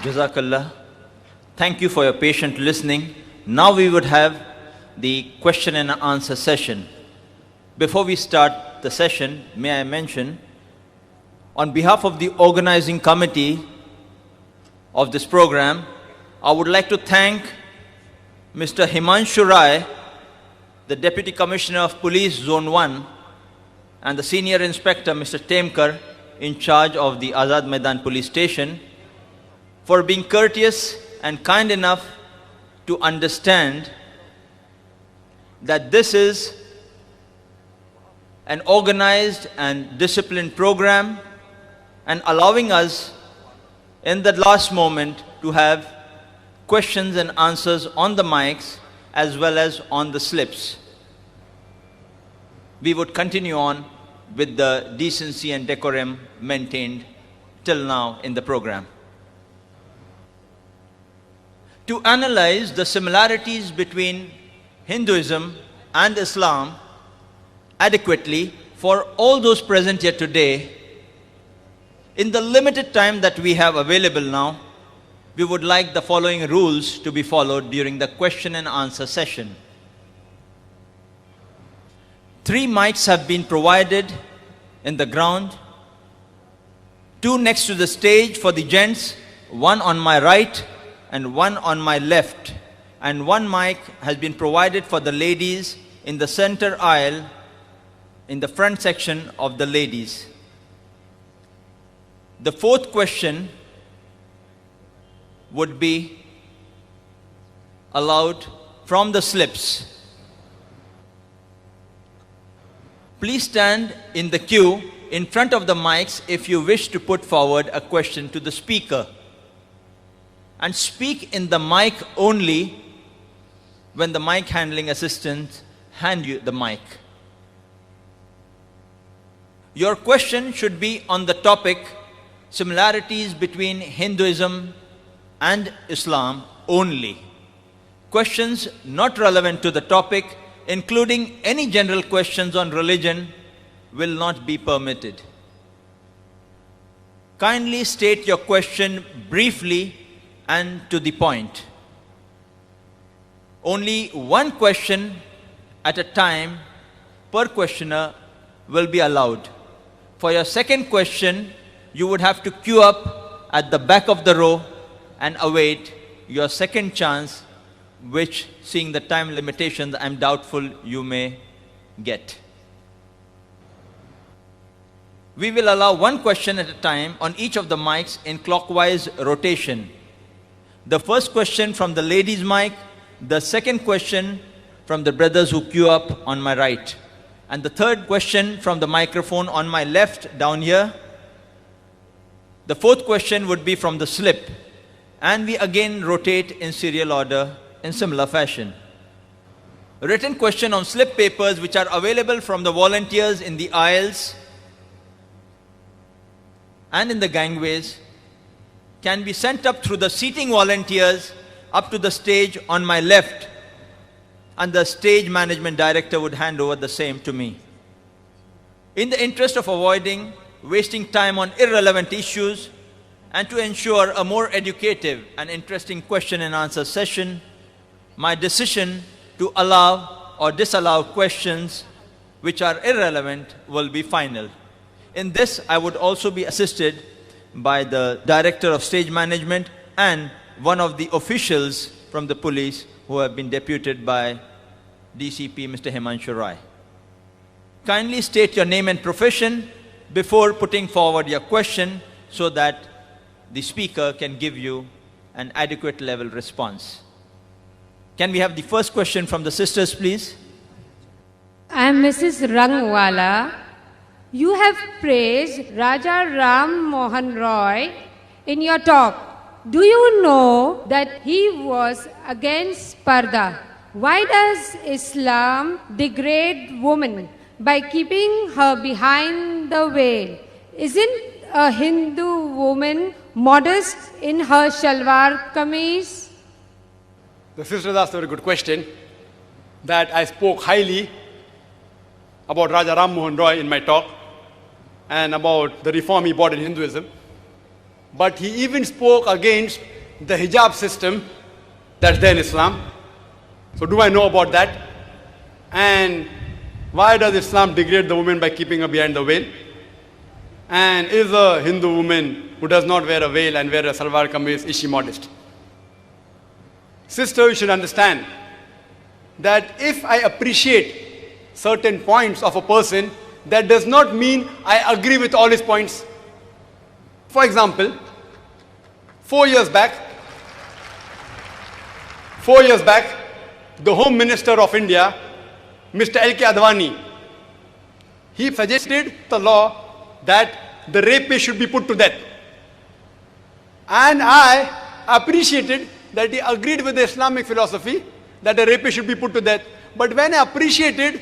Jazakallah. Thank you for your patient listening. Now we would have the question and answer session. Before we start the session, may I mention, on behalf of the organizing committee of this program, I would like to thank Mr. Himanshu Rai, the Deputy Commissioner of Police Zone 1, and the Senior Inspector, Mr. Temkar, in charge of the Azad Maidan Police Station, for being courteous and kind enough to understand that this is an organized and disciplined program, and allowing us in the last moment to have questions and answers on the mics as well as on the slips. We would continue on with the decency and decorum maintained till now in the program. To analyze the similarities between Hinduism and Islam adequately for all those present here today, in the limited time that we have available now, we would like the following rules to be followed during the question and answer session. 3 mics have been provided in the ground, 2 next to the stage for the gents, 1 on my right and 1 on my left, and 1 mic has been provided for the ladies in the center aisle in the front section of the ladies. The 4th question would be allowed from the slips. Please stand in the queue in front of the mics if you wish to put forward a question to the speaker, and speak in the mic only when the mic handling assistants hand you the mic. Your question should be on the topic similarities between Hinduism and Islam only. Questions not relevant to the topic, including any general questions on religion, will not be permitted. Kindly state your question briefly and to the point. Only 1 question at a time per questioner will be allowed. For your second question, you would have to queue up at the back of the row and await your second chance, which, seeing the time limitations, I'm doubtful you may get. We will allow 1 question at a time on each of the mics in clockwise rotation. The first question from the ladies' mic, the second question from the brothers who queue up on my right, and the third question from the microphone on my left down here. The 4th question would be from the slip, and we again rotate in serial order in similar fashion. Written question on slip papers, which are available from the volunteers in the aisles and in the gangways, can be sent up through the seating volunteers up to the stage on my left, and the stage management director would hand over the same to me. In the interest of avoiding wasting time on irrelevant issues and to ensure a more educative and interesting question and answer session, my decision to allow or disallow questions which are irrelevant will be final. In this, I would also be assisted by the Director of Stage Management and one of the officials from the police who have been deputed by DCP Mr. Himanshu Rai. Kindly state your name and profession before putting forward your question so that the speaker can give you an adequate level response. Can we have the first question from the sisters, please? I am Mrs. Rangwala. You have praised Raja Ram Mohan Roy in your talk. Do you know that he was against Parda? Why does Islam degrade woman by keeping her behind the veil? Isn't a Hindu woman modest in her shalwar kameez? The sisters asked a very good question, that I spoke highly about Raja Ram Mohan Roy in my talk and about the reform he brought in Hinduism. but he even spoke against the hijab system that's there in Islam. So do I know about that? And why does Islam degrade the woman by keeping her behind the veil? And is a Hindu woman who does not wear a veil and wear a salwar kameez, is she modest? Sister, you should understand that if I appreciate certain points of a person, that does not mean I agree with all his points. For example, 4 years back, the Home Minister of India, Mr. L.K. Advani, he suggested the law that the rapist should be put to death. And I appreciated that he agreed with the Islamic philosophy that the rapist should be put to death. But when I appreciated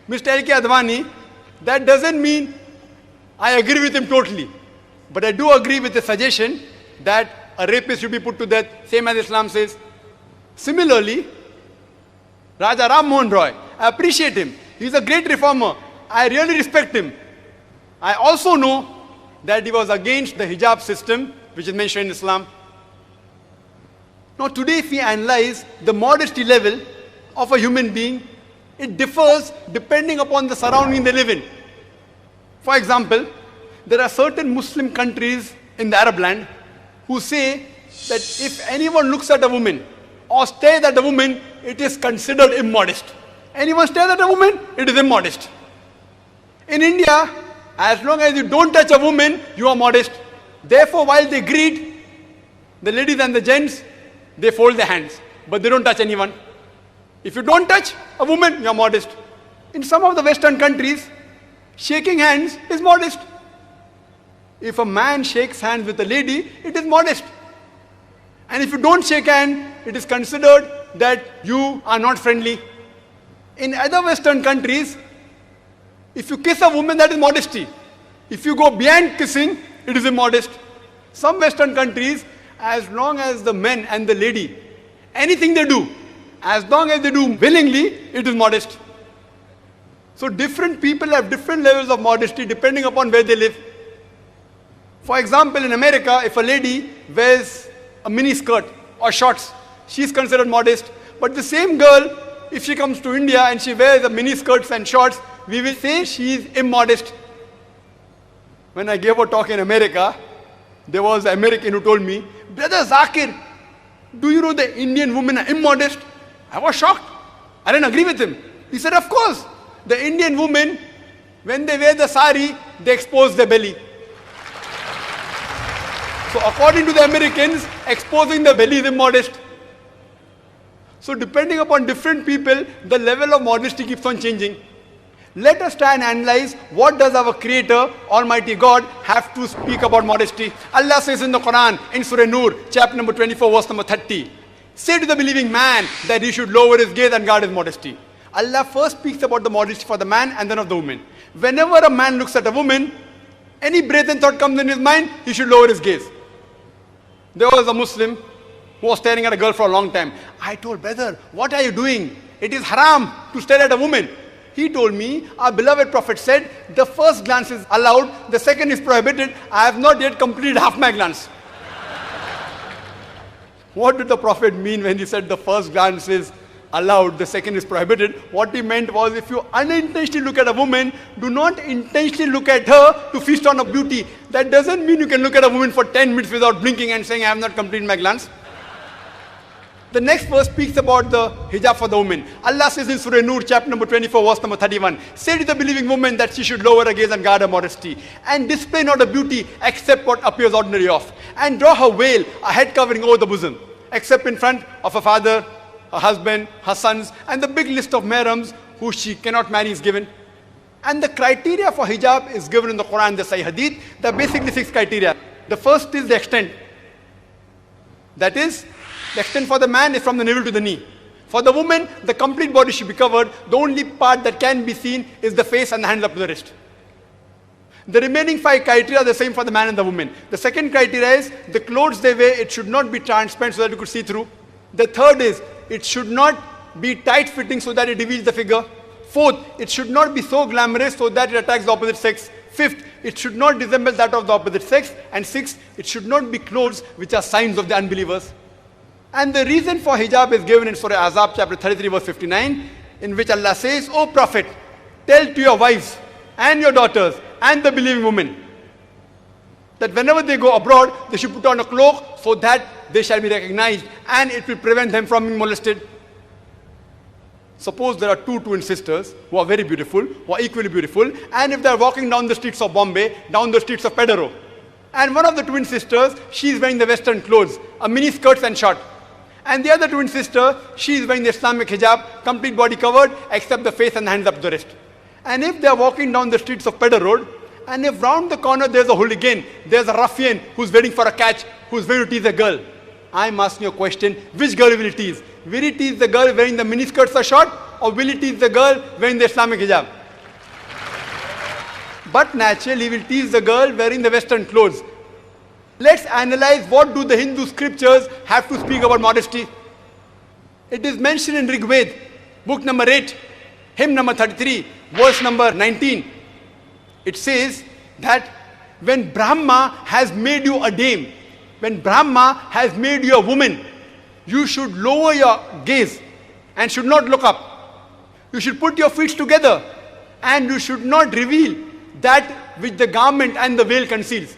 Mr. L.K. Advani, that doesn't mean I agree with him totally. But I do agree with the suggestion that a rapist should be put to death, same as Islam says. Similarly, Raja Ram Mohan Roy, I appreciate him. He's a great reformer. I really respect him. I also know that he was against the hijab system, which is mentioned in Islam. Now today, if we analyze the modesty level of a human being, it differs depending upon the surrounding they live in. For example, there are certain Muslim countries in the Arab land who say that if anyone looks at a woman or stares at a woman, it is considered immodest. Anyone stares at a woman, it is immodest. In India, as long as you don't touch a woman, you are modest. Therefore, while they greet, the ladies and the gents, they fold their hands, but they don't touch anyone. If you don't touch a woman, you are modest. In some of the Western countries, shaking hands is modest. If a man shakes hands with a lady, it is modest. And if you don't shake hands, it is considered that you are not friendly. In other Western countries, if you kiss a woman, that is modesty. If you go beyond kissing, it is immodest. Some Western countries, as long as the men and the lady, anything they do, as long as they do willingly, it is modest. So different people have different levels of modesty depending upon where they live. For example, in America, if a lady wears a mini skirt or shorts, she is considered modest. But the same girl, if she comes to India and she wears a mini skirts and shorts, we will say she is immodest. When I gave a talk in America, there was an American who told me, "Brother Zakir, do you know the Indian women are immodest?" I was shocked. I didn't agree with him. He said, "Of course. The Indian women, when they wear the sari, they expose their belly." So according to the Americans, exposing the belly is immodest. So depending upon different people, the level of modesty keeps on changing. Let us try and analyze what does our Creator, Almighty God, have to speak about modesty. Allah says in the Quran, in Surah Nur, chapter number 24, verse number 30, "Say to the believing man that he should lower his gaze and guard his modesty." Allah first speaks about the modesty for the man and then of the woman. Whenever a man looks at a woman, any brazen thought comes in his mind, he should lower his gaze. There was a Muslim who was staring at a girl for a long time. I told, "Brother, what are you doing? It is haram to stare at a woman." He told me, "Our beloved Prophet said, the first glance is allowed, the second is prohibited. I have not yet completed half my glance." What did the Prophet mean when he said the first glance is allowed, the second is prohibited? What he meant was, if you unintentionally look at a woman, do not intentionally look at her to feast on her beauty. That doesn't mean you can look at a woman for 10 minutes without blinking and saying, "I have not completed my glance." The next verse speaks about the hijab for the woman. Allah says in Surah Nur, chapter number 24, verse number 31, "Say to the believing woman that she should lower her gaze and guard her modesty, and display not her beauty except what appears ordinary of, and draw her veil, a head covering over the bosom, except in front of her father, her husband, her sons, and the big list of mahrams who she cannot marry is given." And the criteria for hijab is given in the Quran, the Sahih Hadith. There are basically 6 criteria. The first is the extent. That is, the extent for the man is from the navel to the knee. For the woman, the complete body should be covered. The only part that can be seen is the face and the hands up to the wrist. The remaining 5 criteria are the same for the man and the woman. The second criteria is the clothes they wear, it should not be transparent so that you could see through. The third is it should not be tight fitting so that it reveals the figure. Fourth, it should not be so glamorous so that it attracts the opposite sex. Fifth, it should not resemble that of the opposite sex. And 6, it should not be clothes which are signs of the unbelievers. And the reason for hijab is given in Surah Ahzab chapter 33 verse 59, in which Allah says, O Prophet, tell to your wives and your daughters and the believing women that whenever they go abroad, they should put on a cloak so that they shall be recognized and it will prevent them from being molested. Suppose there are two twin sisters who are very beautiful, who are equally beautiful, and if they are walking down the streets of Bombay, down the streets of Pedaro, and one of the twin sisters, she is wearing the western clothes, a mini skirt and short, and the other twin sister, she is wearing the Islamic hijab, complete body covered, except the face and the hands up to the wrist. And if they are walking down the streets of Pedder Road, and if round the corner there's a hooligan, there's a ruffian who's waiting for a catch, who's going to tease a girl, I'm asking you a question, which girl will it tease? Will it tease the girl wearing the miniskirts or short, or will it tease the girl wearing the Islamic hijab? But naturally, he will tease the girl wearing the western clothes. Let's analyze what do the Hindu scriptures have to speak about modesty. It is mentioned in Rig Veda, book number 8, hymn number 33, verse number 19. It says that when Brahma has made you a dame, when Brahma has made you a woman, you should lower your gaze and should not look up. You should put your feet together and you should not reveal that which the garment and the veil conceals.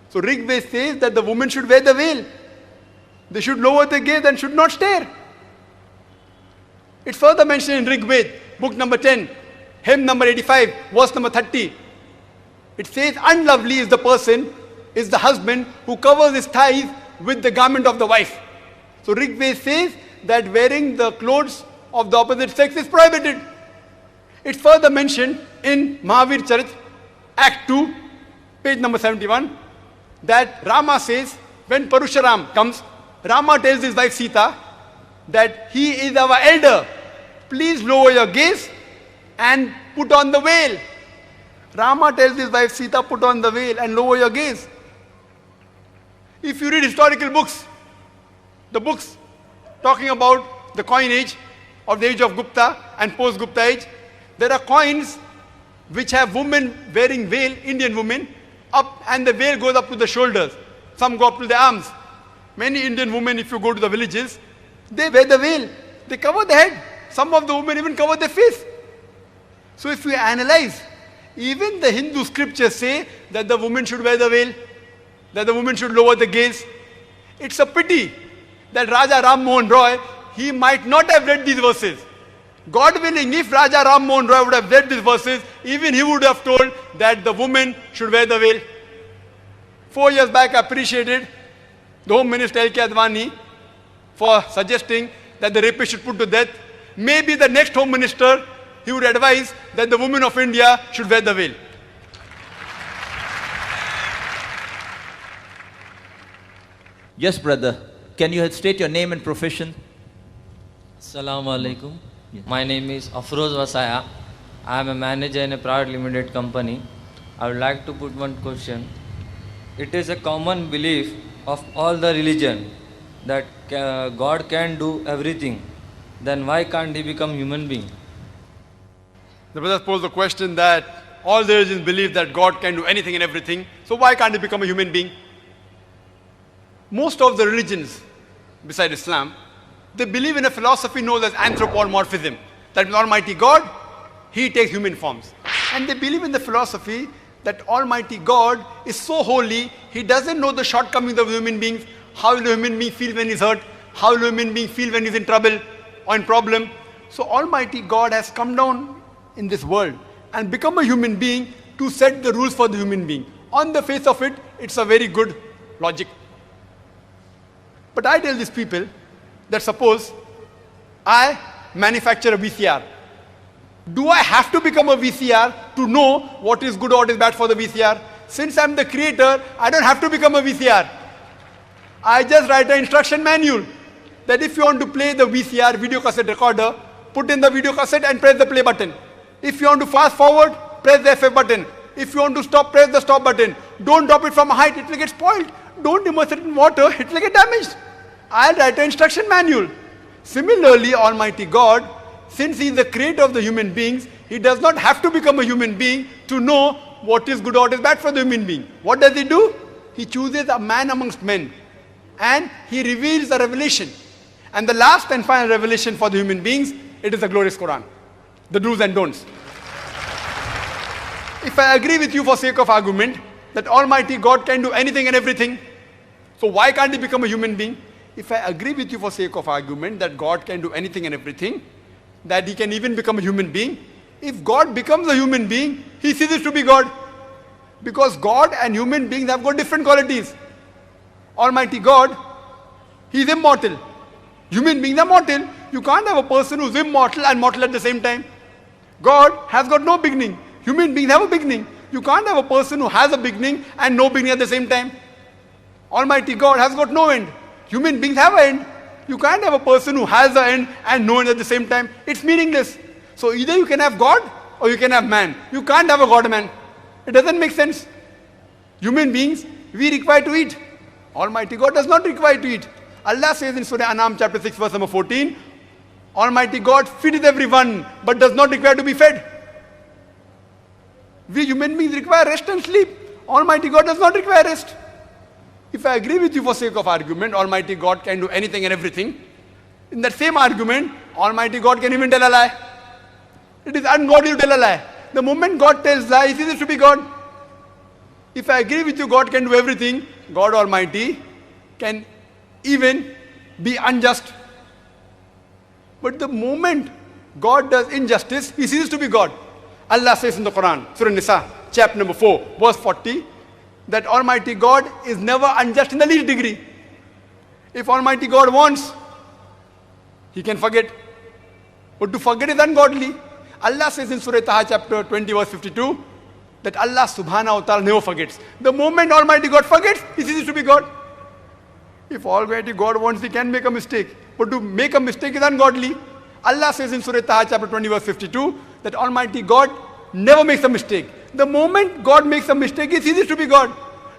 So Rig Veda says that the woman should wear the veil. They should lower their gaze and should not stare. It's further mentioned in Rig Veda, book number 10, hymn number 85, verse number 30. It says, unlovely is the person, is the husband who covers his thighs with the garment of the wife. So Rig Veda says that wearing the clothes of the opposite sex is prohibited. It's further mentioned in Mahavir Charit, Act 2, page number 71, that Rama says, when Parusharam comes, Rama tells his wife Sita that he is our elder. Please lower your gaze and put on the veil. Rama tells his wife Sita, put on the veil and lower your gaze. If you read historical books, the books talking about the coin age of the age of Gupta and post-Gupta age, there are coins which have women wearing veil, Indian women, up, and the veil goes up to the shoulders. Some go up to the arms. Many Indian women, if you go to the villages, they wear the veil. They cover the head. Some of the women even cover their face. So if we analyze, even the Hindu scriptures say that the woman should wear the veil, that the woman should lower the gaze. It's a pity that Raja Ram Mohan Roy, he might not have read these verses. God willing, if Raja Ram Mohan Roy would have read these verses, even he would have told that the woman should wear the veil. 4 years back, I appreciated the Home Minister L.K. Advani for suggesting that the rapist should put to death. Maybe the next Home Minister, he would advise that the women of India should wear the veil. Yes, brother. Can you state your name and profession? Assalamu alaikum. My name is Afroz Wasaya. I am a manager in a private limited company. I would like to put one question. It is a common belief of all the religion that God can do everything. Then why can't he become human being? The brother posed the question that all the religions believe that God can do anything and everything. So why can't he become a human being? Most of the religions, besides Islam, they believe in a philosophy known as anthropomorphism. That means Almighty God, He takes human forms. And they believe in the philosophy that Almighty God is so holy, He doesn't know the shortcomings of human beings. How will a human being feel when he's hurt? How will a human being feel when he's in trouble or in problem? So Almighty God has come down in this world and become a human being to set the rules for the human being. On the face of it, it's a very good logic. But I tell these people that suppose I manufacture a VCR. Do I have to become a VCR to know what is good or what is bad for the VCR? Since I'm the creator, I don't have to become a VCR. I just write an instruction manual that if you want to play the VCR, video cassette recorder, put in the video cassette and press the play button. If you want to fast forward, press the FF button. If you want to stop, press the stop button. Don't drop it from a height, it will get spoiled. Don't immerse it in water, it will get damaged. I'll write an instruction manual. Similarly, Almighty God, since He is the creator of the human beings, He does not have to become a human being to know what is good or what is bad for the human being. What does he do? He chooses a man amongst men and he reveals the revelation. And the last and final revelation for the human beings, it is the glorious Quran. The do's and don'ts. If I agree with you for sake of argument that Almighty God can do anything and everything, so why can't he become a human being? If I agree with you for sake of argument that God can do anything and everything, that he can even become a human being, if God becomes a human being, he ceases to be God. Because God and human beings have got different qualities. Almighty God, he is immortal. Human beings are mortal. You can't have a person who is immortal and mortal at the same time. God has got no beginning. Human beings have a beginning. You can't have a person who has a beginning and no beginning at the same time. Almighty God has got no end. Human beings have an end. You can't have a person who has an end and no end at the same time. It's meaningless. So either you can have God or you can have man. You can't have a God man. It doesn't make sense. Human beings, we require to eat. Almighty God does not require to eat. Allah says in Surah Anam chapter 6 verse number 14, Almighty God feedeth everyone but does not require to be fed. We human beings require rest and sleep. Almighty God does not require rest. If I agree with you for sake of argument, Almighty God can do anything and everything. In that same argument, Almighty God can even tell a lie. It is ungodly to tell a lie. The moment God tells lie, he ceases to be God. If I agree with you, God can do everything, God Almighty can even be unjust. But the moment God does injustice, he ceases to be God. Allah says in the Quran, Surah Nisa, chapter number 4, verse 40, that Almighty God is never unjust in the least degree. If Almighty God wants, he can forget. But to forget is ungodly. Allah says in Surah Taha chapter 20 verse 52 that Allah subhanahu wa ta'ala never forgets. The moment Almighty God forgets, he ceases to be God. If Almighty God wants, he can make a mistake. But to make a mistake is ungodly. Allah says in Surah Taha chapter 20 verse 52 that Almighty God never makes a mistake. The moment God makes a mistake, he ceases to be God.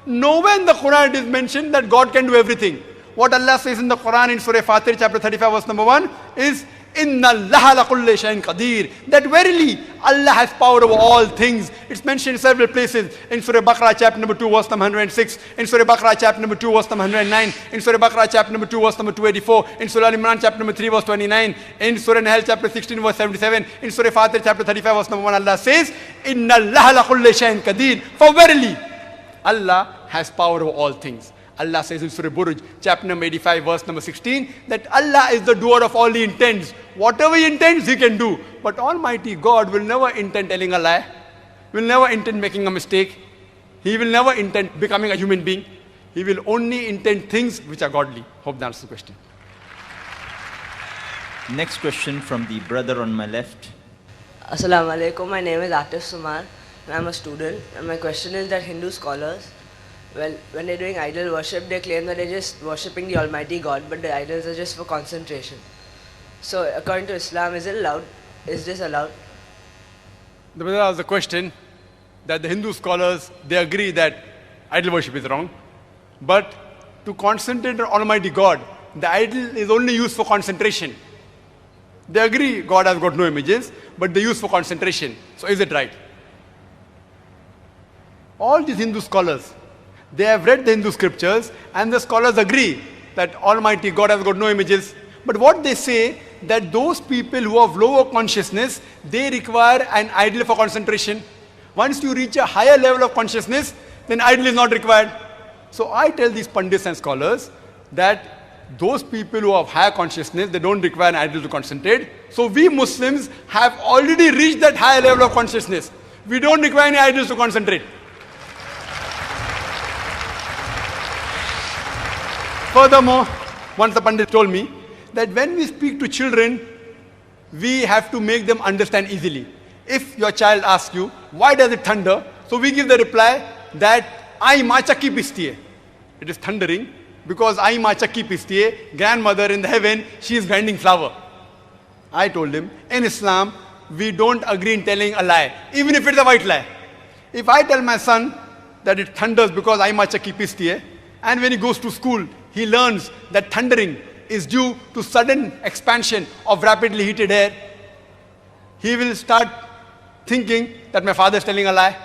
Nowhere in the Quran it is mentioned that God can do everything. What Allah says in the Quran in Surah Fatir chapter 35 verse number 1 is Inna Allaha la kulli shay'in qadir. That verily Allah has power over all things. It's mentioned in several places. In Surah Baqarah chapter number 2 verse number 106. In Surah Baqarah chapter number 2 verse number 109. In Surah Baqarah chapter number 2 verse number 284. In Surah Al-Imran chapter number 3 verse 29. In Surah Nahl chapter 16 verse 77. In Surah Fatir chapter 35 verse number 1 Allah says Inna Allaha la kulli shay'in qadir. For verily Allah has power over all things. Allah says in Surah Buruj, chapter number 85, verse number 16, that Allah is the doer of all he intends. Whatever he intends, he can do. But Almighty God will never intend telling a lie, will never intend making a mistake. He will never intend becoming a human being. He will only intend things which are godly. Hope that answers the question. Next question from the brother on my left. Assalamu alaikum. My name is Atif Sumar and I'm a student. And my question is that Hindu scholars, well, when they're doing idol worship, they claim that they're just worshipping the Almighty God, but the idols are just for concentration. So, according to Islam, is it allowed? Is this allowed? The brother asked the question that the Hindu scholars, they agree that idol worship is wrong. But to concentrate on Almighty God, the idol is only used for concentration. They agree God has got no images, but they use for concentration. So is it right? All these Hindu scholars, they have read the Hindu scriptures and the scholars agree that Almighty God has got no images. But what they say, that those people who have lower consciousness, they require an idol for concentration. Once you reach a higher level of consciousness, then idol is not required. So I tell these pundits and scholars that those people who have higher consciousness, they don't require an idol to concentrate. So we Muslims have already reached that higher level of consciousness. We don't require any idols to concentrate. Furthermore, once the Pandit told me that when we speak to children, we have to make them understand easily. If your child asks you, why does it thunder? So we give the reply that Ai ma chakki pisti hai. It is thundering because Ai ma chakki pisti hai. Grandmother in the heaven, she is grinding flour. I told him, in Islam, we don't agree in telling a lie, even if it's a white lie. If I tell my son that it thunders because Ai ma chakki pisti hai, and when he goes to school, he learns that thundering is due to sudden expansion of rapidly heated air, he will start thinking that my father is telling a lie.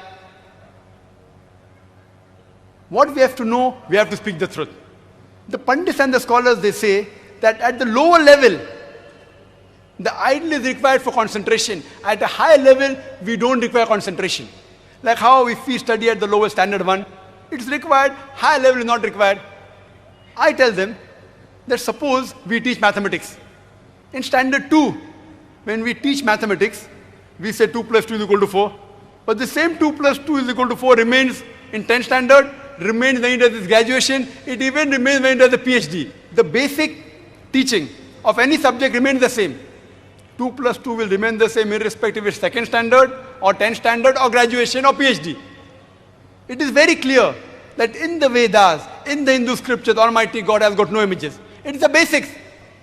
What we have to know, we have to speak the truth. The Pandits and the scholars, they say that at the lower level, the idol is required for concentration. At a higher level, we don't require concentration. Like how if we study at the lower standard 1, it's required, higher level is not required. I tell them that suppose we teach mathematics. In standard 2, when we teach mathematics, we say 2 plus 2 is equal to 4. But the same 2 plus 2 is equal to 4 remains in 10th standard, remains when he does his graduation, it even remains when he does a PhD. The basic teaching of any subject remains the same. 2 plus 2 will remain the same irrespective of 2nd standard or 10th standard or graduation or PhD. It is very clear that in the Vedas, in the Hindu scriptures, Almighty God has got no images. It is the basics.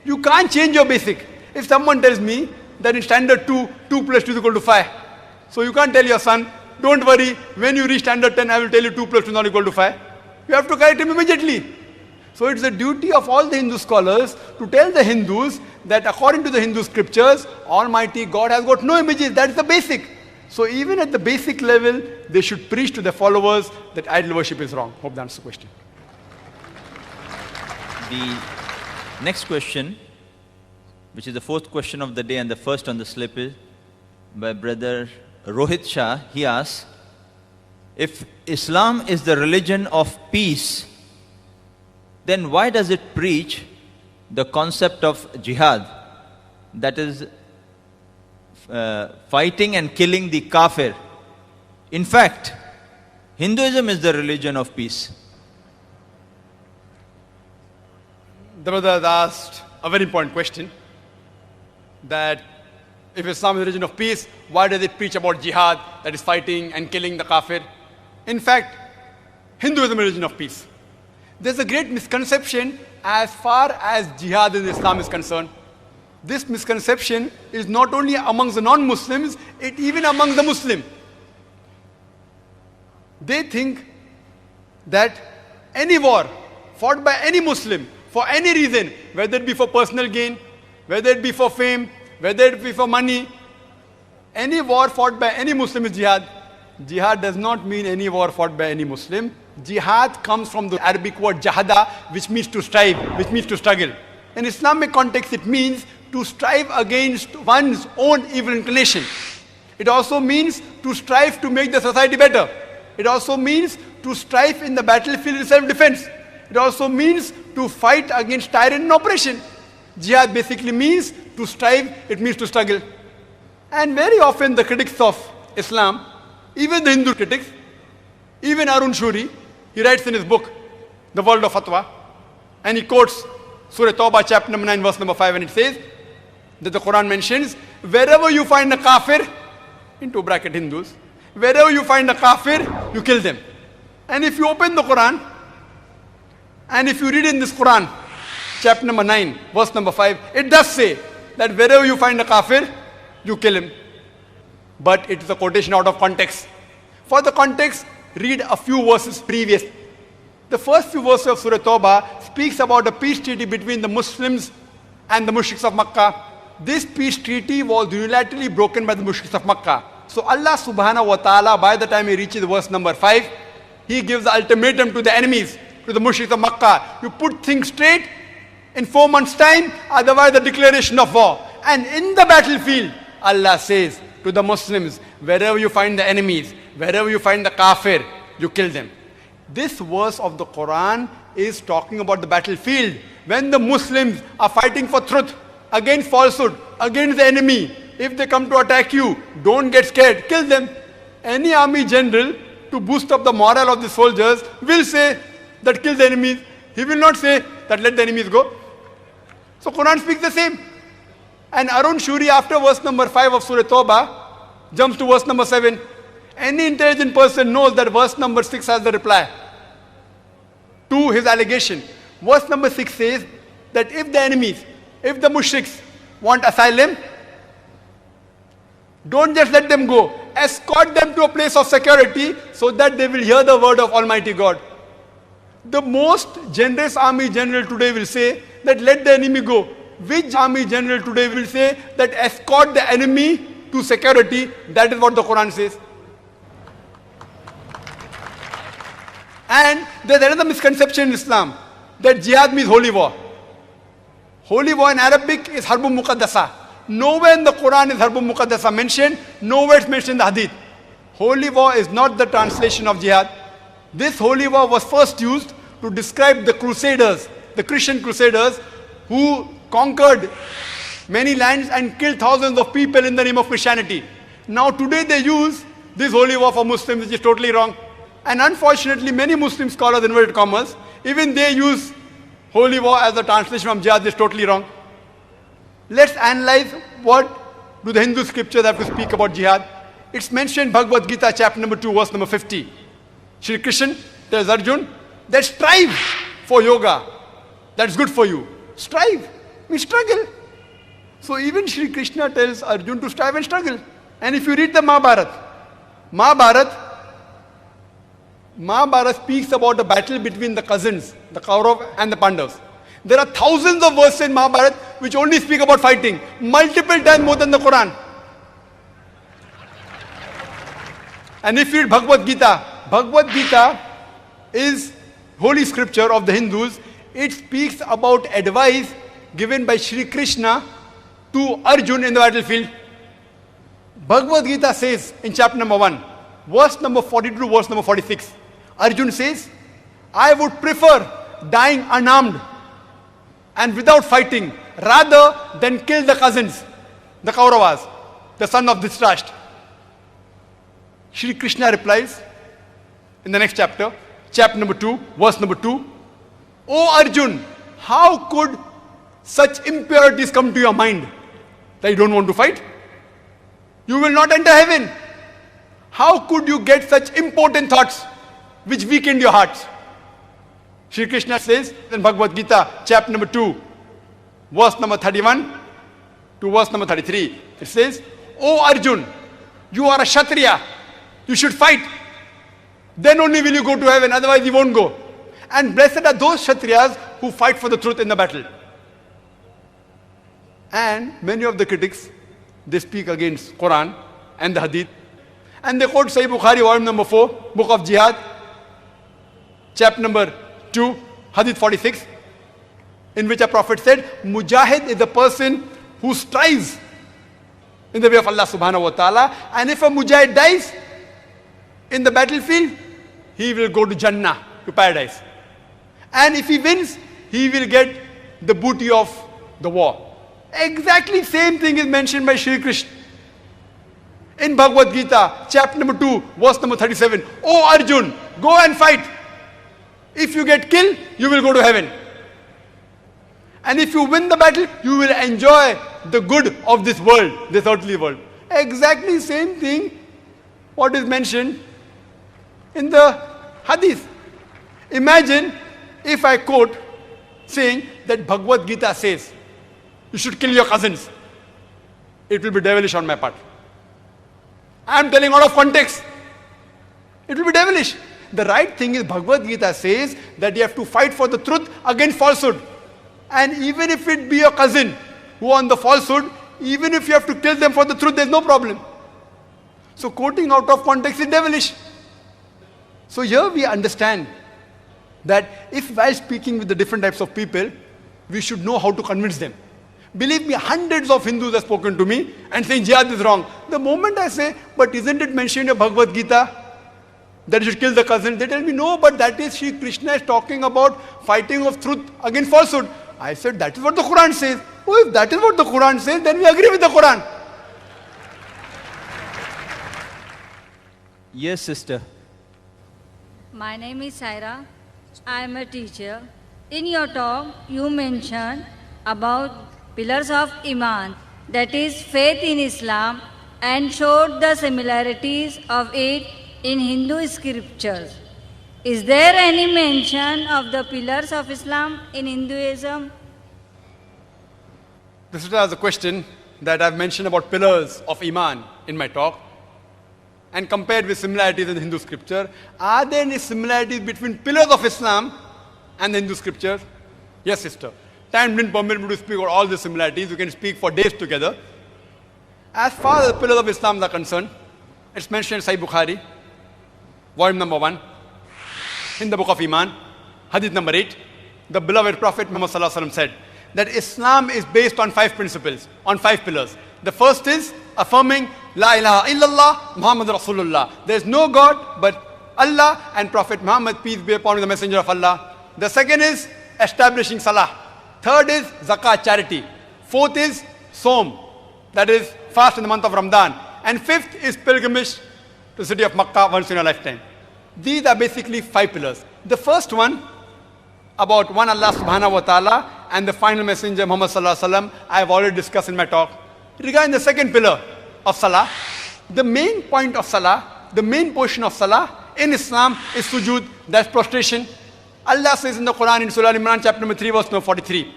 You can't change your basic. If someone tells me that in standard 2, 2 plus 2 is equal to 5, so you can't tell your son, don't worry, when you reach standard 10, I will tell you 2 plus 2 is not equal to 5. You have to correct him immediately. So it's the duty of all the Hindu scholars to tell the Hindus that according to the Hindu scriptures, Almighty God has got no images. That's the basic. So even at the basic level, they should preach to their followers that idol worship is wrong. Hope that answers the question. The next question, which is the fourth question of the day and the first on the slip, is by brother Rohit Shah. He asks, if Islam is the religion of peace, then why does it preach the concept of jihad, that is fighting and killing the kafir? In fact, Hinduism is the religion of peace. The brother has asked a very important question, that if Islam is the religion of peace, why does it preach about jihad, that is fighting and killing the kafir? In fact, Hinduism is a religion of peace. There's a great misconception as far as jihad in Islam is concerned. This misconception is not only amongst the non-Muslims, it even among the Muslim. They think that any war fought by any Muslim for any reason, whether it be for personal gain, whether it be for fame, whether it be for money, any war fought by any Muslim is jihad. Jihad does not mean any war fought by any Muslim. Jihad comes from the Arabic word jahada, which means to strive, which means to struggle. In Islamic context, it means to strive against one's own evil inclination. It also means to strive to make the society better. It also means to strive in the battlefield in self-defense. It also means to fight against tyrant and oppression. Jihad basically means to strive, it means to struggle. And very often the critics of Islam, even the Hindu critics, even Arun Shuri, he writes in his book, The World of Fatwa, and he quotes Surah Tawbah chapter number 9 verse number 5, and it says that the Quran mentions, wherever you find a kafir, into bracket Hindus, wherever you find a kafir, you kill them. And if you open the Quran, and if you read in this Quran, chapter number 9, verse number 5, it does say that wherever you find a kafir, you kill him. But it is a quotation out of context. For the context, read a few verses previous. The first few verses of Surah Tawbah speaks about a peace treaty between the Muslims and the mushriks of Makkah. This peace treaty was unilaterally broken by the mushriks of Makkah. So Allah subhanahu wa ta'ala, by the time he reaches verse number 5, he gives the ultimatum to the enemies, to the mushriks of Makkah. You put things straight in 4 months' time, otherwise the declaration of war. And in the battlefield, Allah says to the Muslims, wherever you find the enemies, wherever you find the kafir, you kill them. This verse of the Quran is talking about the battlefield. When the Muslims are fighting for truth, against falsehood, against the enemy, if they come to attack you, don't get scared, kill them. Any army general, to boost up the morale of the soldiers, will say that kill the enemies. He will not say that let the enemies go. So Quran speaks the same. And Arun Shuri, after verse number 5 of Surah Tawbah, jumps to verse number 7. Any intelligent person knows that verse number 6 has the reply to his allegation. Verse number 6 says that if the enemies, if the mushriks want asylum, don't just let them go. Escort them to a place of security so that they will hear the word of Almighty God. The most generous army general today will say that let the enemy go. Which army general today will say that escort the enemy to security? That is what the Quran says. And there's another misconception in Islam that jihad means holy war. Holy war in Arabic is Harbun Muqaddasa. Nowhere in the Quran is Harbun Muqaddasa mentioned, nowhere it's mentioned in the Hadith. Holy war is not the translation of jihad. This holy war was first used to describe the crusaders, the Christian crusaders who conquered many lands and killed thousands of people in the name of Christianity. Now today they use this holy war for Muslims, which is totally wrong. And unfortunately many Muslim scholars, inverted commas, even they use holy war as a translation of jihad, is totally wrong. Let's analyze what do the Hindu scriptures have to speak about jihad. It's mentioned Bhagavad Gita chapter number 2 verse number 50. Shri Krishna tells Arjun that strive for yoga. That's good for you. Strive means struggle. So even Shri Krishna tells Arjun to strive and struggle. And if you read the Mahabharata speaks about a battle between the cousins, the Kaurav and the Pandavas. There are thousands of verses in Mahabharata which only speak about fighting, multiple times more than the Quran. And if you read Bhagavad Gita is holy scripture of the Hindus. It speaks about advice given by Shri Krishna to Arjun in the battlefield. Bhagavad Gita says in chapter number 1, verse number 42 to verse number 46, Arjun says, I would prefer dying unarmed and without fighting rather than kill the cousins, the Kauravas, the son of Dhritarashtra. Shri Krishna replies in the next chapter, chapter number 2, verse number 2, O Arjun, how could such impurities come to your mind that you don't want to fight? You will not enter heaven. How could you get such important thoughts which weakened your hearts? Shri Krishna says in Bhagavad Gita, chapter number 2, verse number 31 to verse number 33. It says, O Arjun, you are a Kshatriya. You should fight. Then only will you go to heaven, otherwise you won't go. And blessed are those Kshatriyas who fight for the truth in the battle. And many of the critics, they speak against Quran and the Hadith. And they quote Sahih Bukhari, volume number 4, book of Jihad, chapter number 2, Hadith 46, in which a prophet said, Mujahid is the person who strives in the way of Allah subhanahu wa ta'ala. And if a Mujahid dies in the battlefield, he will go to Jannah, to paradise. And if he wins, he will get the booty of the war. Exactly same thing is mentioned by Shri Krishna in Bhagavad Gita, chapter number 2, verse number 37. O Arjun, go and fight. If you get killed, you will go to heaven. And if you win the battle, you will enjoy the good of this world, this earthly world. Exactly same thing what is mentioned in the Hadith. Imagine if I quote saying that Bhagavad Gita says, you should kill your cousins. It will be devilish on my part. I am telling out of context. It will be devilish. The right thing is Bhagavad Gita says that you have to fight for the truth against falsehood. And even if it be your cousin who are on the falsehood, even if you have to kill them for the truth, there is no problem. So quoting out of context is devilish. So here we understand that if while speaking with the different types of people, we should know how to convince them. Believe me, hundreds of Hindus have spoken to me and saying jihad is wrong. The moment I say, but isn't it mentioned in Bhagavad Gita that you should kill the cousin? They tell me, no, but that is Shri Krishna is talking about fighting of truth against falsehood. I said, that is what the Quran says. Oh, if that is what the Quran says, then we agree with the Quran. Yes, sister. My name is Saira. I am a teacher. In your talk, you mentioned about pillars of Iman, that is faith in Islam, and showed the similarities of it in Hindu scriptures. Is there any mention of the pillars of Islam in Hinduism? This is a question that I've mentioned about pillars of Iman in my talk and compared with similarities in the Hindu scripture. Are there any similarities between pillars of Islam and the Hindu scriptures? Yes, sister. Time didn't permit me to speak about all the similarities. We can speak for days together. As far as the pillars of Islam are concerned, it's mentioned in Sahih Bukhari, volume number 1, in the book of Iman, hadith number 8, the beloved Prophet Muhammad Sallallahu Alaihi Wasallam said that Islam is based on 5 principles, on 5 pillars. The first is affirming La ilaha illallah Muhammad Rasulullah. There is no God but Allah and Prophet Muhammad, peace be upon him, the messenger of Allah. The second is establishing salah. Third is zakat, charity. Fourth is Som, that is fast in the month of Ramadan. And fifth is pilgrimage to the city of Makkah once in a lifetime. These are basically 5 pillars. The first one, about one Allah subhanahu wa ta'ala and the final messenger Muhammad sallallahu alaihi wasallam, I have already discussed in my talk. Regarding the second pillar of salah, the main point of salah, the main portion of salah in Islam is sujood, that's prostration. Allah says in the Quran in Surah Al-Imran chapter number 3 verse number 43,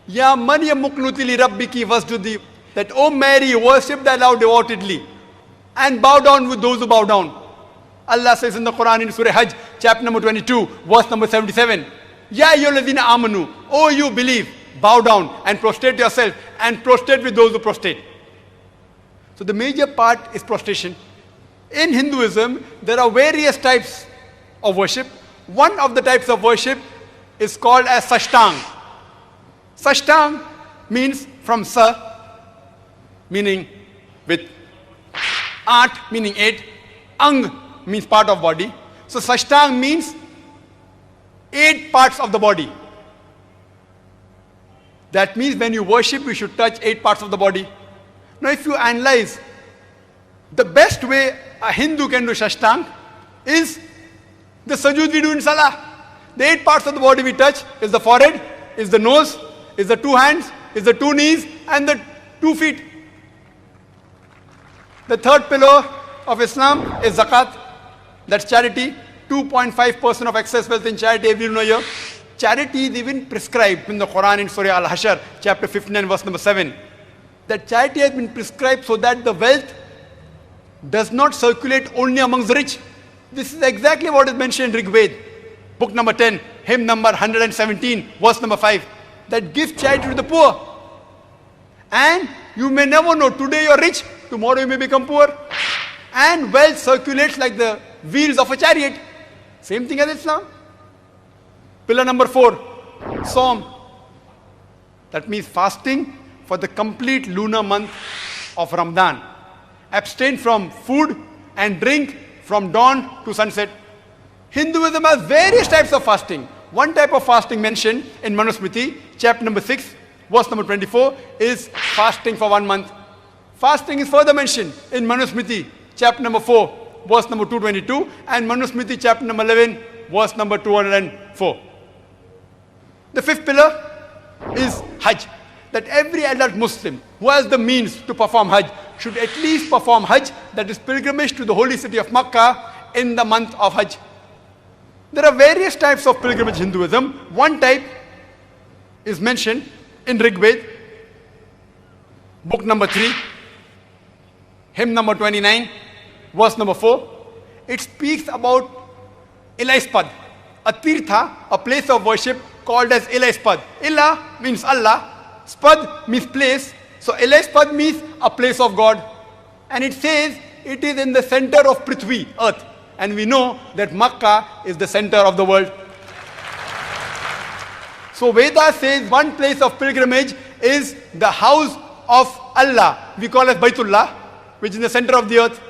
Ya Maryam muqnuti li rabbiki wasjudi, that O Mary, worship thy Lord devotedly and bow down with those who bow down. Allah says in the Quran in Surah Hajj chapter number 22 verse number 77, Ya ayyuhalladhina amanu, O you believe, bow down and prostrate yourself and prostrate with those who prostrate. So the major part is prostration. In Hinduism, there are various types of worship. One of the types of worship is called as Sashtang. Sashtang means from Sa, meaning with Art, meaning 8. Ang means part of body. So Sashtang means 8 parts of the body. That means when you worship, you should touch 8 parts of the body. Now if you analyze, the best way a Hindu can do Sashtang is the sujood we do in Salah. The 8 parts of the body we touch is the forehead, is the nose, is the 2 hands, is the 2 knees and the 2 feet. The third pillar of Islam is zakat, that's charity. 2.5% of excess wealth in charity every year. Charity is even prescribed in the Quran in Surah Al-Hashr, chapter 59, verse number 7. That charity has been prescribed so that the wealth does not circulate only amongst the rich. This is exactly what is mentioned in Rig Veda, book number 10, hymn number 117, verse number 5. That give charity to the poor. And you may never know, today you are rich, tomorrow you may become poor. And wealth circulates like the wheels of a chariot. Same thing as Islam. Pillar number 4, Som. That means fasting for the complete lunar month of Ramadan. Abstain from food and drink from dawn to sunset. Hinduism has various types of fasting. One type of fasting mentioned in Manusmriti, chapter number 6, verse number 24, is fasting for 1 month. Fasting is further mentioned in Manusmriti, chapter number 4, verse number 222, and Manusmriti, chapter number 11, verse number 204. The 5th pillar is Hajj. That every adult Muslim who has the means to perform Hajj should at least perform Hajj, that is pilgrimage to the holy city of Makkah in the month of Hajj. There are various types of pilgrimage in Hinduism. One type is mentioned in Rig Veda, book number 3, hymn number 29, verse number 4. It speaks about Ilaispad, a tirtha, a place of worship called as Ilaispad. Ila means Allah, Spad means place. So Ilaispad means a place of God. And it says it is in the center of Prithvi, earth. And we know that Makkah is the center of the world. So Veda says one place of pilgrimage is the house of Allah. We call it Baitullah, which is in the center of the earth.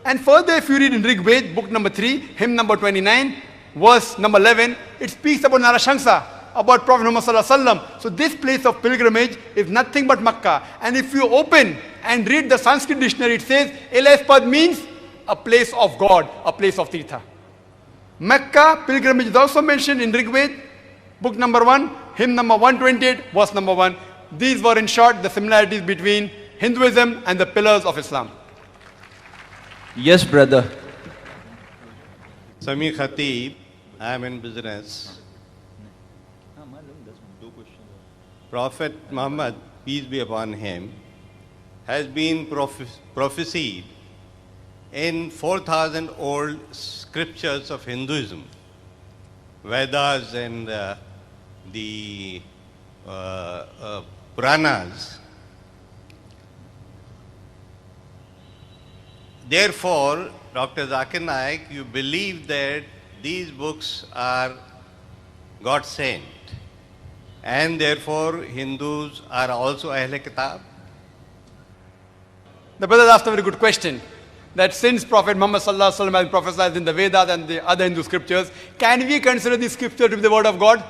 And further, if you read in Rig Veda, book number 3, hymn number 29, verse number 11, it speaks about Narashanksa, about Prophet Muhammad Sallallahu Alaihi Wasallam. So this place of pilgrimage is nothing but Makkah. And if you open and read the Sanskrit dictionary, it says Ilaispad means a place of God, a place of Tirtha. Mecca pilgrimage is also mentioned in Rig Veda, book number 1, hymn number 128, verse number 1. These were in short the similarities between Hinduism and the pillars of Islam. Yes, brother. Sami Khatib, I am in business. Prophet Muhammad, peace be upon him, has been prophesied in 4,000 old scriptures of Hinduism, Vedas and the Puranas. Therefore, Dr. Zakir Naik, you believe that these books are God sent and therefore Hindus are also Ahle Kitab? The brother asked a very good question. That since Prophet Muhammad sallallahu alaihi wasallam has prophesied in the Vedas and the other Hindu scriptures, can we consider these scriptures to be the word of God?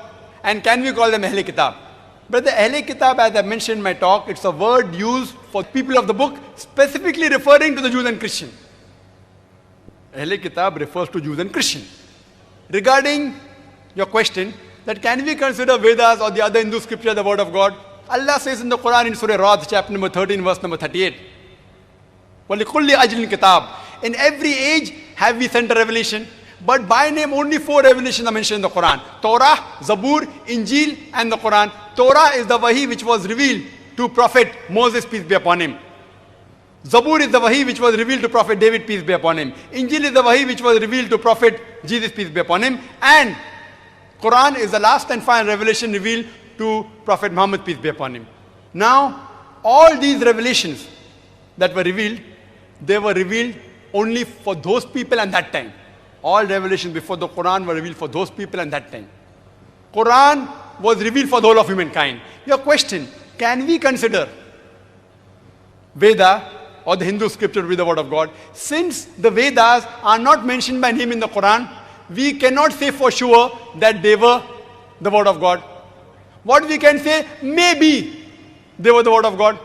And can we call them Ahle Kitab? But the Ahle Kitab, as I mentioned in my talk, it's a word used for people of the book, specifically referring to the Jews and Christians. Ahle Kitab refers to Jews and Christians. Regarding your question, that can we consider Vedas or the other Hindu scripture the word of God? Allah says in the Quran in Surah Ra'd, chapter number 13, verse number 38. وَلِكُلِّ أَجْلٍ كِتَابٍ. In every age have we sent a revelation, but by name only 4 revelations are mentioned in the Quran. Torah, Zabur, Injil and the Quran. Torah is the wahi which was revealed to Prophet Moses, peace be upon him. Zabur is the wahi which was revealed to Prophet David, peace be upon him. Injil is the wahi which was revealed to Prophet Jesus, peace be upon him. And Quran is the last and final revelation revealed to Prophet Muhammad, peace be upon him. Now, all these revelations that were revealed, they were revealed only for those people and that time. All revelations before the Quran were revealed for those people and that time. Quran was revealed for the whole of humankind. Your question, can we consider Veda or the Hindu scripture to be the word of God? Since the Vedas are not mentioned by name in the Quran, we cannot say for sure that they were the word of God. What we can say, maybe they were the word of God.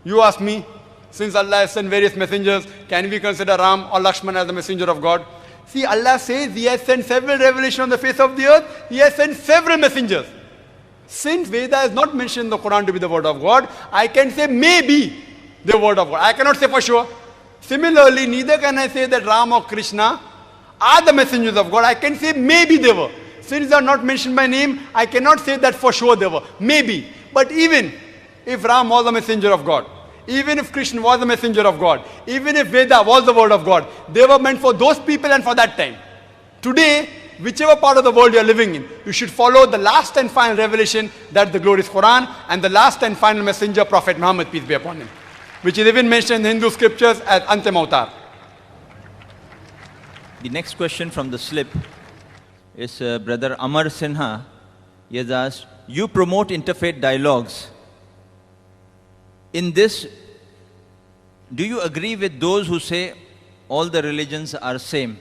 You ask me, since Allah has sent various messengers, can we consider Ram or Lakshman as the messenger of God? See, Allah says He has sent several revelations on the face of the earth. He has sent several messengers. Since Veda is not mentioned in the Quran to be the word of God, I can say maybe the word of God. I cannot say for sure. Similarly, neither can I say that Ram or Krishna are the messengers of God. I can say maybe they were. Since they are not mentioned by name, I cannot say that for sure they were. Maybe. But even if Ram was a messenger of God, even if Krishna was a messenger of God, even if Veda was the word of God, they were meant for those people and for that time. Today, whichever part of the world you are living in, you should follow the last and final revelation, that the glorious Quran, and the last and final messenger, Prophet Muhammad, peace be upon him, which is even mentioned in the Hindu scriptures as Antim Avatar. The next question from the slip is Brother Amar Sinha. He has asked, you promote interfaith dialogues. In this, do you agree with those who say all the religions are same?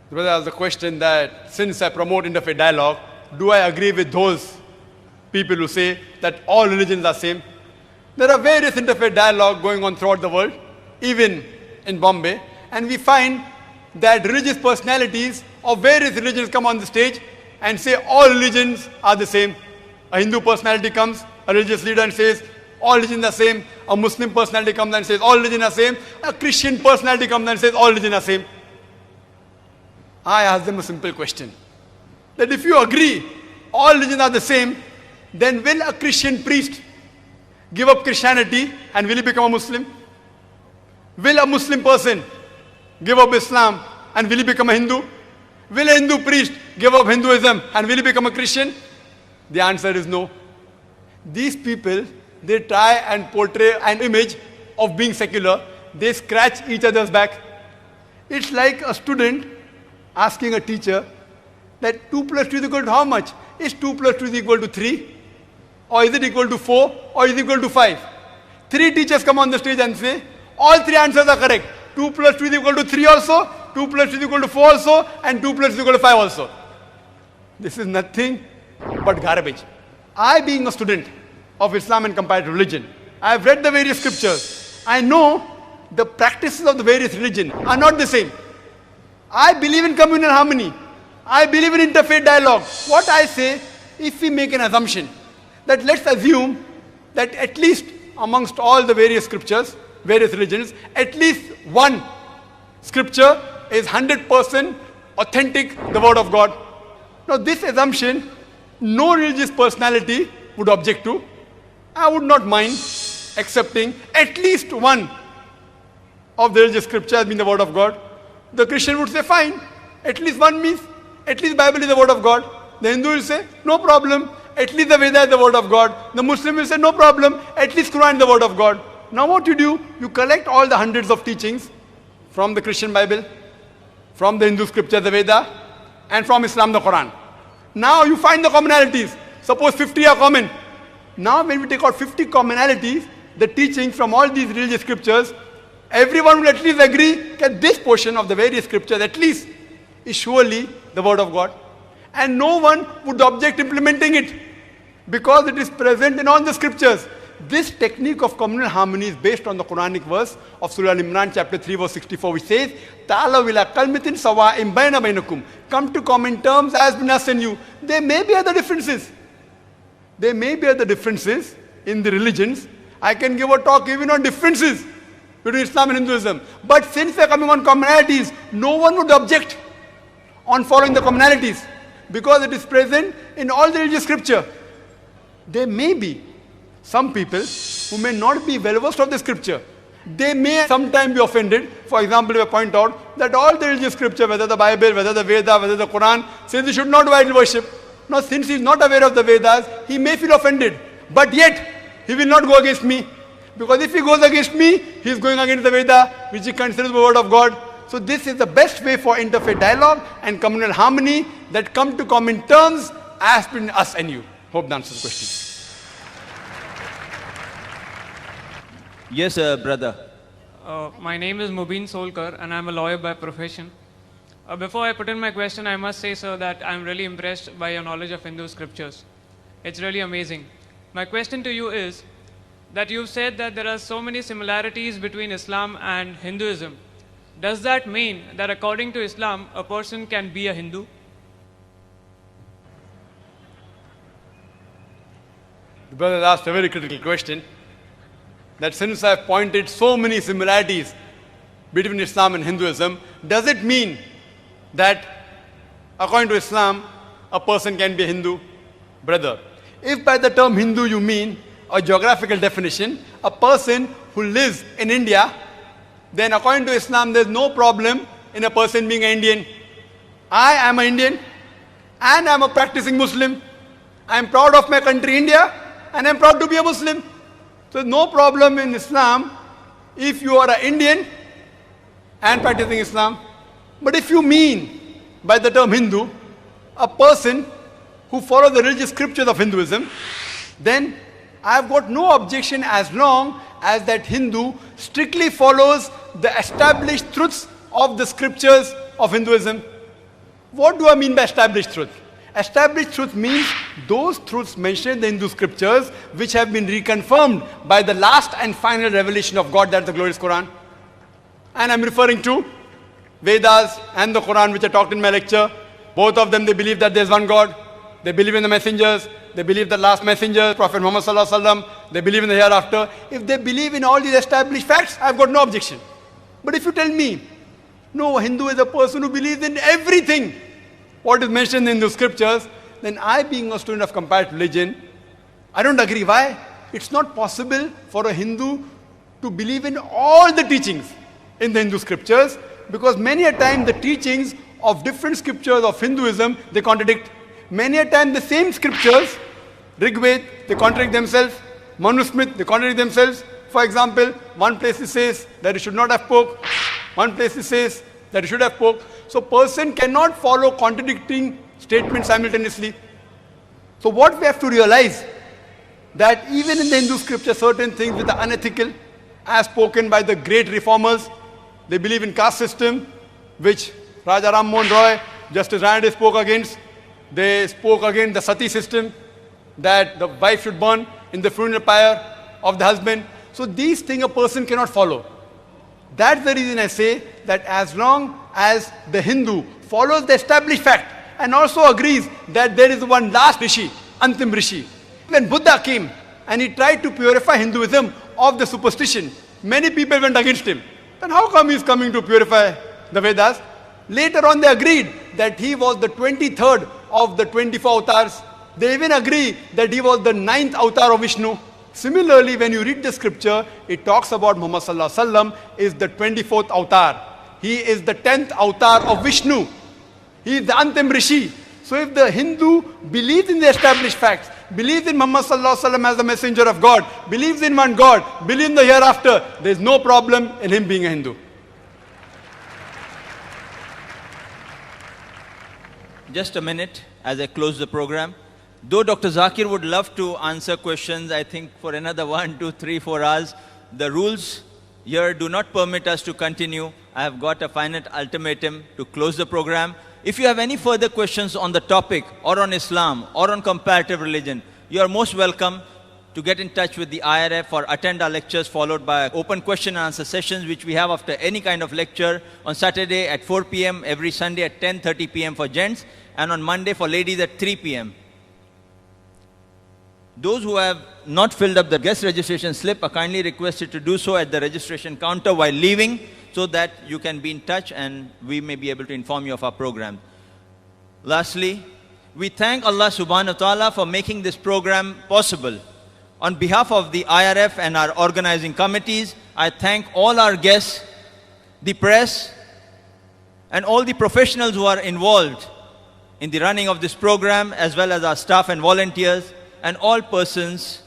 The brother asked the question that since I promote interfaith dialogue, do I agree with those people who say that all religions are same? There are various interfaith dialogue going on throughout the world, even in Bombay, and we find that religious personalities of various religions come on the stage and say all religions are the same. A Hindu personality comes, a religious leader, and says all religions are same. A Muslim personality comes and says all religions are same. A Christian personality comes and says all religions are same. I ask them a simple question, that if you agree all religions are the same, then will a Christian priest give up Christianity and will he become a Muslim? Will a Muslim person give up Islam and will he become a Hindu? Will a Hindu priest give up Hinduism and will he become a Christian? The answer is no. These people, they try and portray an image of being secular. They scratch each other's back. It's like a student asking a teacher that 2 plus 2 is equal to how much? Is 2 plus 2 is equal to 3? Or is it equal to 4? Or is it equal to 5? 3 teachers come on the stage and say, all 3 answers are correct. 2 plus 2 is equal to 3 also, 2 plus 2 is equal to 4 also, and 2 plus 2 is equal to 5 also. This is nothing but garbage. I, being a student of Islam and comparative religion, I have read the various scriptures. I know the practices of the various religions are not the same. I believe in communal harmony. I believe in interfaith dialogue. What I say, if we make an assumption, that let's assume that at least amongst all the various scriptures, various religions, at least one scripture is 100% authentic, the word of God. Now this assumption, no religious personality would object to. I would not mind accepting at least one of the religious scripture as being the word of God. The Christian would say, fine, at least one means, at least Bible is the word of God. The Hindu will say, no problem, at least the Veda is the word of God. The Muslim will say, no problem, at least Quran is the word of God. Now what you do, you collect all the hundreds of teachings from the Christian Bible, from the Hindu scripture, the Veda, and from Islam, the Quran. Now you find the commonalities. Suppose 50 are common. Now when we take out 50 commonalities, the teachings from all these religious scriptures, everyone will at least agree that this portion of the various scriptures at least is surely the word of God. And no one would object implementing it because it is present in all the scriptures. This technique of communal harmony is based on the Quranic verse of Surah Al-Imran chapter 3 verse 64, which says, "Ta'alaw ila kalmatin sawa'in bayna bainakum." Come to common terms as between us and you. There may be other differences. There may be other differences in the religions. I can give a talk even on differences between Islam and Hinduism. But since we are coming on commonalities, no one would object on following the commonalities because it is present in all the religious scripture. There may be some people who may not be well versed of the scripture. They may sometimes be offended. For example, if I point out that all the religious scripture, whether the Bible, whether the Veda, whether the Quran, says you should not do idol worship. Now, since he is not aware of the Vedas, he may feel offended. But yet, he will not go against me. Because if he goes against me, he is going against the Veda, which he considers the word of God. So this is the best way for interfaith dialogue and communal harmony that come to common terms as between us and you. Hope that answers the question. Yes, brother. My name is Mubin Solkar and I'm a lawyer by profession. Before I put in my question, I must say, sir, that I'm really impressed by your knowledge of Hindu scriptures. It's really amazing. My question to you is that you've said that there are so many similarities between Islam and Hinduism. Does that mean that according to Islam, a person can be a Hindu? The brother asked a very critical question. That since I've pointed so many similarities between Islam and Hinduism, does it mean that according to Islam, a person can be a Hindu? Brother, if by the term Hindu you mean a geographical definition, a person who lives in India, then according to Islam, there's no problem in a person being an Indian. I am an Indian and I'm a practicing Muslim. I'm proud of my country, India, and I'm proud to be a Muslim. So no problem in Islam if you are an Indian and practicing Islam. But if you mean by the term Hindu a person who follows the religious scriptures of Hinduism, then I have got no objection as long as that Hindu strictly follows the established truths of the scriptures of Hinduism. What do I mean by established truth? Established truth means those truths mentioned in the Hindu scriptures which have been reconfirmed by the last and final revelation of God, that's the glorious Quran. And I'm referring to Vedas and the Quran, which I talked in my lecture. Both of them, they believe that there's one God. They believe in the messengers. They believe the last messenger, Prophet Muhammad Sallallahu Alaihi Wasallam. They believe in the hereafter. If they believe in all these established facts, I've got no objection. But if you tell me, no, a Hindu is a person who believes in everything what is mentioned in the scriptures, then I, being a student of comparative religion, I don't agree. Why? It's not possible for a Hindu to believe in all the teachings in the Hindu scriptures, because many a time the teachings of different scriptures of Hinduism, they contradict. Many a time the same scriptures, Rig Veda, they contradict themselves. Manusmriti, they contradict themselves. For example, one place it says that you should not have pork. One place it says that you should have pork. So person cannot follow contradicting statements simultaneously. So what we have to realize, that even in the Hindu scripture, certain things which are unethical, as spoken by the great reformers, they believe in caste system, which Raja Ram Mohan Roy, Justice Ranade spoke against. They spoke against the sati system, that the wife should burn in the funeral pyre of the husband. So these things a person cannot follow. That's the reason I say that as long as the Hindu follows the established fact and also agrees that there is one last Rishi, Antim Rishi. When Buddha came and he tried to purify Hinduism of the superstition, many people went against him. Then how come he is coming to purify the Vedas? Later on they agreed that he was the 23rd of the 24 avatars. They even agree that he was the 9th avatar of Vishnu. Similarly, when you read the scripture, it talks about Muhammad Sallallahu Alaihi Wasallam is the 24th avatar. He is the 10th avatar of Vishnu. He is the Antim Rishi. So if the Hindu believes in the established facts, believes in Muhammad Sallallahu Alaihi Wasallam as the messenger of God, believes in one God, believes in the hereafter, there is no problem in him being a Hindu. just a minute as I close the program. Though Dr. Zakir would love to answer questions, I think for another 1, 2, 3, 4 hours, the rules here do not permit us to continue. I have got a finite ultimatum to close the program. If you have any further questions on the topic or on Islam or on comparative religion, you are most welcome to get in touch with the IRF or attend our lectures followed by open question and answer sessions which we have after any kind of lecture on Saturday at 4 p.m., every Sunday at 10:30 p.m. for gents, and on Monday for ladies at 3 p.m. Those who have not filled up the guest registration slip are kindly requested to do so at the registration counter while leaving, so that you can be in touch and we may be able to inform you of our program. Lastly, we thank Allah subhanahu wa ta'ala for making this program possible. On behalf of the IRF and our organizing committees, I thank all our guests, the press, and all the professionals who are involved in the running of this program, as well as our staff and volunteers, and all persons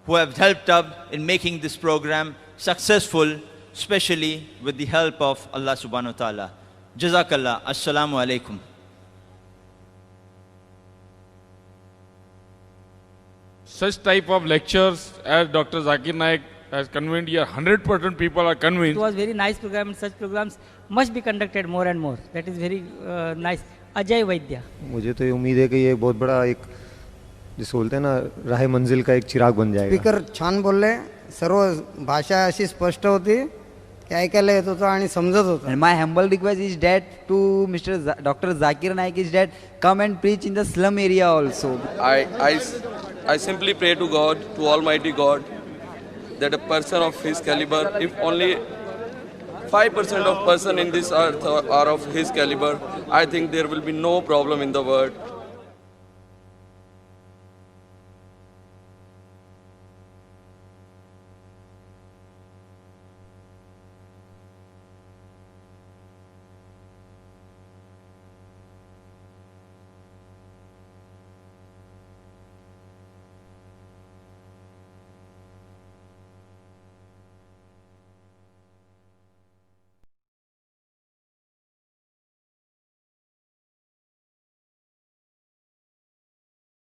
who have helped up in making this program successful, especially with the help of Allah subhanahu wa ta'ala. Jazakallah. Assalamu alaikum. Such type of lectures as Dr. Zakir Naik has convened here, 100% people are convinced. It was very nice program, and such programs must be conducted more and more. That is very nice. Ajay Vaidya. मुझे तो ये उम्मीद है कि ये बहुत बड़ा एक जिसको बोलते हैं ना राह मंजिल का एक चिराग बन जाएगा. स्पीकर छान बोलले, सर्व भाषा अशी स्पष्ट होती की ऐकायला येत होतं आणि समजत होतं. And my humble request is that to Dr. Zakir Naik is that come and preach in the slum area also. I simply pray to God, to Almighty God, that a person of his caliber, if only 5% of person in this earth are of his caliber, I think there will be no problem in the world.